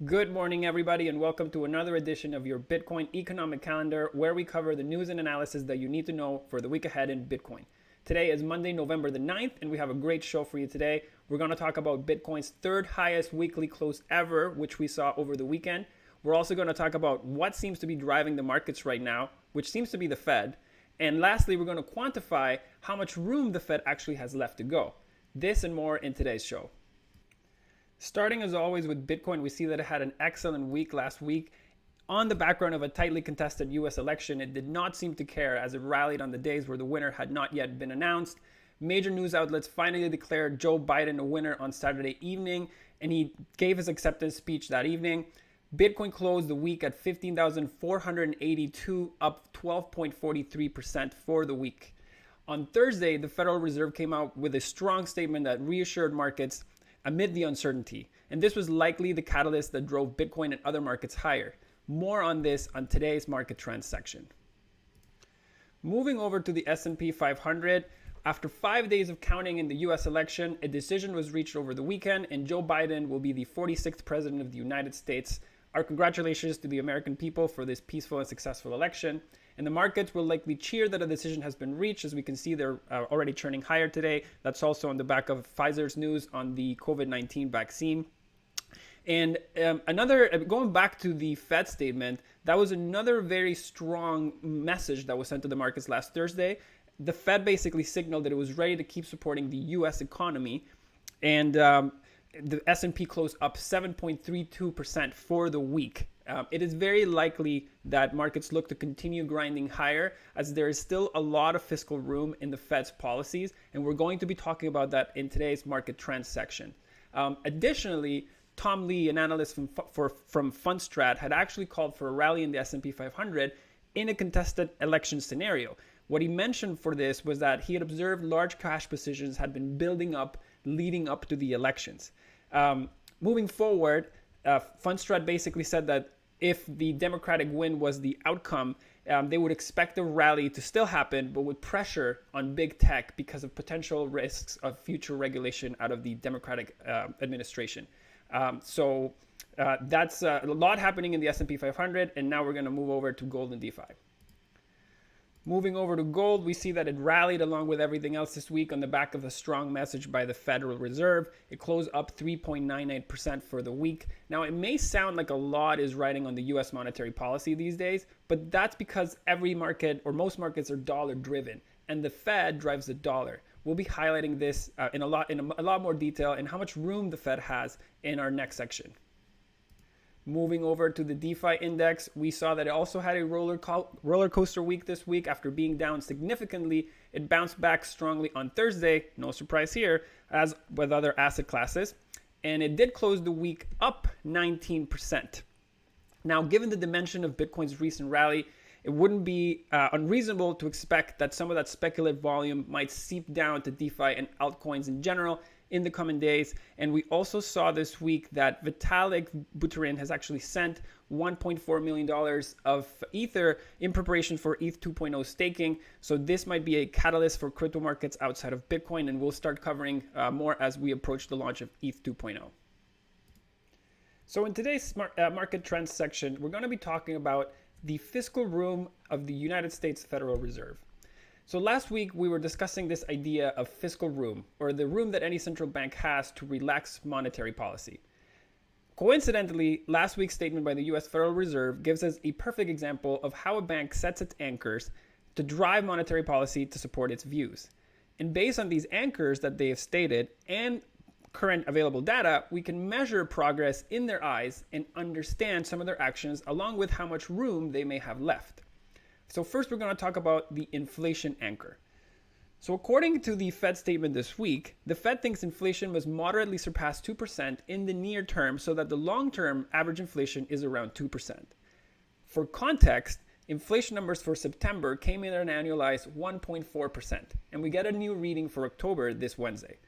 Good morning, everybody, and welcome to another edition of your Bitcoin Economic Calendar, where we cover the news and analysis that you need to know for the week ahead in Bitcoin. Today is Monday, November the 9th, and we have a great show for you today. We're going to talk about Bitcoin's third highest weekly close ever, which we saw over the weekend. We're also going to talk about what seems to be driving the markets right now, which seems to be the Fed. And lastly, we're going to quantify how much room the Fed actually has left to go. This and more in today's show. Starting as always with Bitcoin, we see that it had an excellent week last week. On the background of a tightly contested US election, it did not seem to care as it rallied on the days where the winner had not yet been announced. Major news outlets finally declared Joe Biden a winner on Saturday evening, and he gave his acceptance speech that evening. Bitcoin closed the week at 15,482, up 12.43% for the week. On Thursday, the Federal Reserve came out with a strong statement that reassured markets amid the uncertainty, and this was likely the catalyst that drove Bitcoin and other markets higher. More on this on today's market trends section. Moving over to the S&P 500, after 5 days of counting in the US election, a decision was reached over the weekend, and Joe Biden will be the 46th president of the United States. Our congratulations to the American people for this peaceful and successful election. And the markets will likely cheer that a decision has been reached. As we can see, they're already turning higher today. That's also on the back of Pfizer's news on the COVID-19 vaccine. And going back to the Fed statement, that was another very strong message that was sent to the markets last Thursday. The Fed basically signaled that it was ready to keep supporting the U.S. economy. And the S&P closed up 7.32% for the week. It is very likely that markets look to continue grinding higher as there is still a lot of fiscal room in the Fed's policies, and we're going to be talking about that in today's market trends section. Additionally, Tom Lee, an analyst from Fundstrat, had actually called for a rally in the S&P 500 in a contested election scenario. What he mentioned for this was that he had observed large cash positions had been building up leading up to the elections. Moving forward, Fundstrat basically said that if the Democratic win was the outcome, they would expect the rally to still happen, but with pressure on big tech because of potential risks of future regulation out of the Democratic administration. So that's a lot happening in the S&P 500, and now we're going to move over to gold and DeFi. Moving over to gold, we see that it rallied along with everything else this week on the back of a strong message by the Federal Reserve. It closed up 3.98% for the week. Now, it may sound like a lot is riding on the U.S. monetary policy these days, but that's because every market or most markets are dollar driven, and the Fed drives the dollar. We'll be highlighting this in a lot more detail and how much room the Fed has in our next section. Moving over to the DeFi index, we saw that it also had a roller coaster week this week. After being down significantly, it bounced back strongly on Thursday, no surprise here, as with other asset classes, and it did close the week up 19%. Now, given the dimension of Bitcoin's recent rally, it wouldn't be unreasonable to expect that some of that speculative volume might seep down to DeFi and altcoins in general in the coming days. And we also saw this week that Vitalik Buterin has actually sent $1.4 million of Ether in preparation for ETH 2.0 staking. So this might be a catalyst for crypto markets outside of Bitcoin, and we'll start covering more as we approach the launch of ETH 2.0. So in today's market trends section, we're going to be talking about the fiscal room of the United States Federal Reserve. So last week, we were discussing this idea of fiscal room, or the room that any central bank has to relax monetary policy. Coincidentally, last week's statement by the US Federal Reserve gives us a perfect example of how a bank sets its anchors to drive monetary policy to support its views. And based on these anchors that they have stated and current available data, we can measure progress in their eyes and understand some of their actions along with how much room they may have left. So first, we're going to talk about the inflation anchor. So according to the Fed statement this week, the Fed thinks inflation must moderately surpass 2% in the near term so that the long-term average inflation is around 2%. For context, inflation numbers for September came in at an annualized 1.4%, and we get a new reading for October this Wednesday.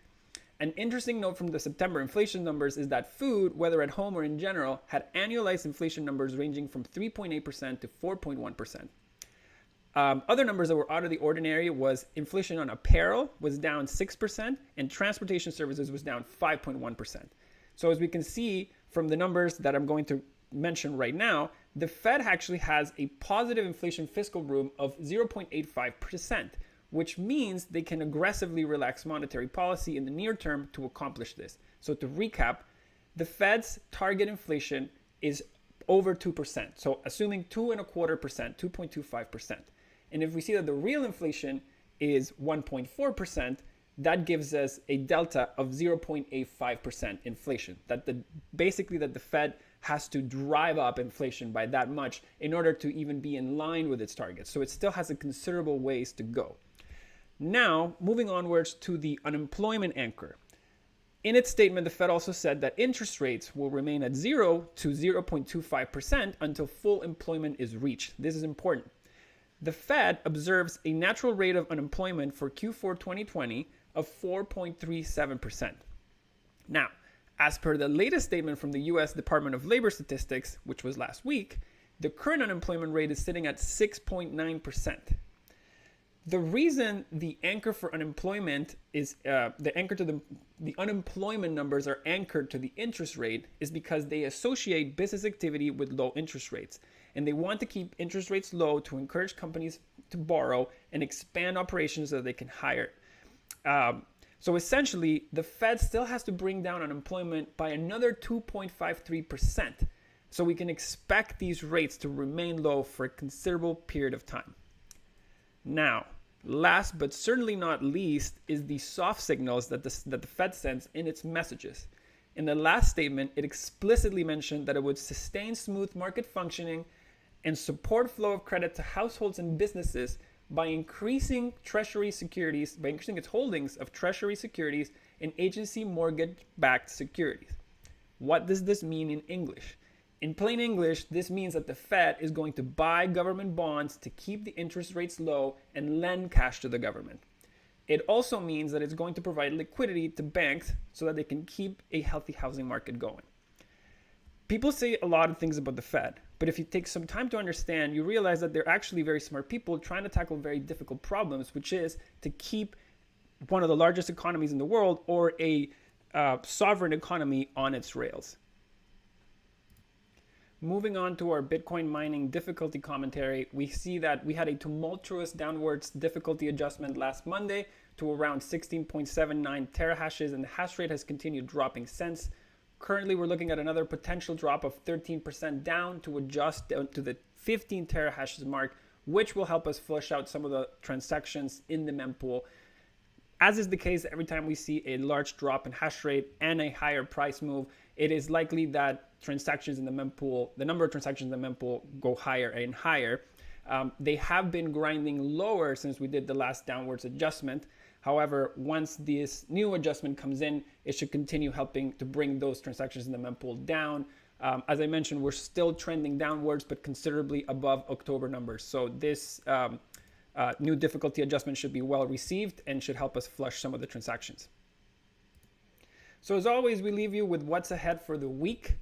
An interesting note from the September inflation numbers is that food, whether at home or in general, had annualized inflation numbers ranging from 3.8% to 4.1%. Other numbers that were out of the ordinary was inflation on apparel was down 6% and transportation services was down 5.1%. So as we can see from the numbers that I'm going to mention right now, the Fed actually has a positive inflation fiscal room of 0.85%, which means they can aggressively relax monetary policy in the near term to accomplish this. So to recap, the Fed's target inflation is over 2%. So assuming 2.25%, 2.25%. And if we see that the real inflation is 1.4%, that gives us a delta of 0.85% inflation. Basically the Fed has to drive up inflation by that much in order to even be in line with its targets. So it still has a considerable ways to go. Now, moving onwards to the unemployment anchor. In its statement, the Fed also said that interest rates will remain at 0 to 0.25% until full employment is reached. This is important. The Fed observes a natural rate of unemployment for Q4 2020 of 4.37%. Now, as per the latest statement from the U.S. Department of Labor Statistics, which was last week, the current unemployment rate is sitting at 6.9%. The reason the anchor for unemployment is the unemployment numbers are anchored to the interest rate is because they associate business activity with low interest rates. And they want to keep interest rates low to encourage companies to borrow and expand operations so that they can hire. So essentially, the Fed still has to bring down unemployment by another 2.53%. So we can expect these rates to remain low for a considerable period of time. Now, last but certainly not least is the soft signals that the Fed sends in its messages. In the last statement, it explicitly mentioned that it would sustain smooth market functioning and support flow of credit to households and businesses by increasing its holdings of Treasury securities and agency mortgage-backed securities. What does this mean in English? In plain English, this means that the Fed is going to buy government bonds to keep the interest rates low and lend cash to the government. It also means that it's going to provide liquidity to banks so that they can keep a healthy housing market going. People say a lot of things about the Fed, but if you take some time to understand, you realize that they're actually very smart people trying to tackle very difficult problems, which is to keep one of the largest economies in the world or a sovereign economy on its rails. Moving on to our Bitcoin mining difficulty commentary, we see that we had a tumultuous downwards difficulty adjustment last Monday to around 16.79 terahashes, and the hash rate has continued dropping since. Currently, we're looking at another potential drop of 13% down to adjust down to the 15 terahashes mark, which will help us flush out some of the transactions in the mempool. As is the case every time we see a large drop in hash rate and a higher price move, it is likely that transactions in the mempool, the number of transactions in the mempool go higher and higher. They have been grinding lower since we did the last downwards adjustment. However, once this new adjustment comes in, it should continue helping to bring those transactions in the mempool down. As I mentioned, we're still trending downwards, but considerably above October numbers. So this new difficulty adjustment should be well received and should help us flush some of the transactions. So as always, we leave you with what's ahead for the week.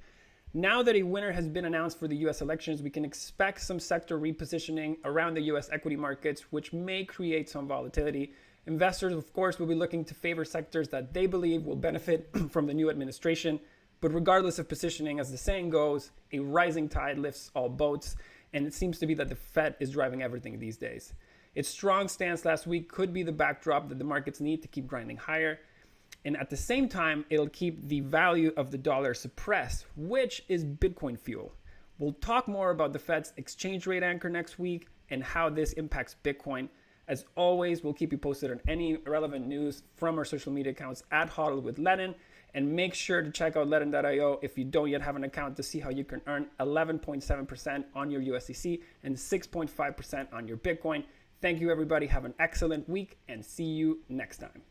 Now that a winner has been announced for the US elections, we can expect some sector repositioning around the US equity markets, which may create some volatility. Investors, of course, will be looking to favor sectors that they believe will benefit from the new administration. But regardless of positioning, as the saying goes, a rising tide lifts all boats. And it seems to be that the Fed is driving everything these days. Its strong stance last week could be the backdrop that the markets need to keep grinding higher. And at the same time, it'll keep the value of the dollar suppressed, which is Bitcoin fuel. We'll talk more about the Fed's exchange rate anchor next week and how this impacts Bitcoin. As always, we'll keep you posted on any relevant news from our social media accounts at Hodl with Lennon. And make sure to check out Ledn.io if you don't yet have an account to see how you can earn 11.7% on your USDC and 6.5% on your Bitcoin. Thank you, everybody. Have an excellent week and see you next time.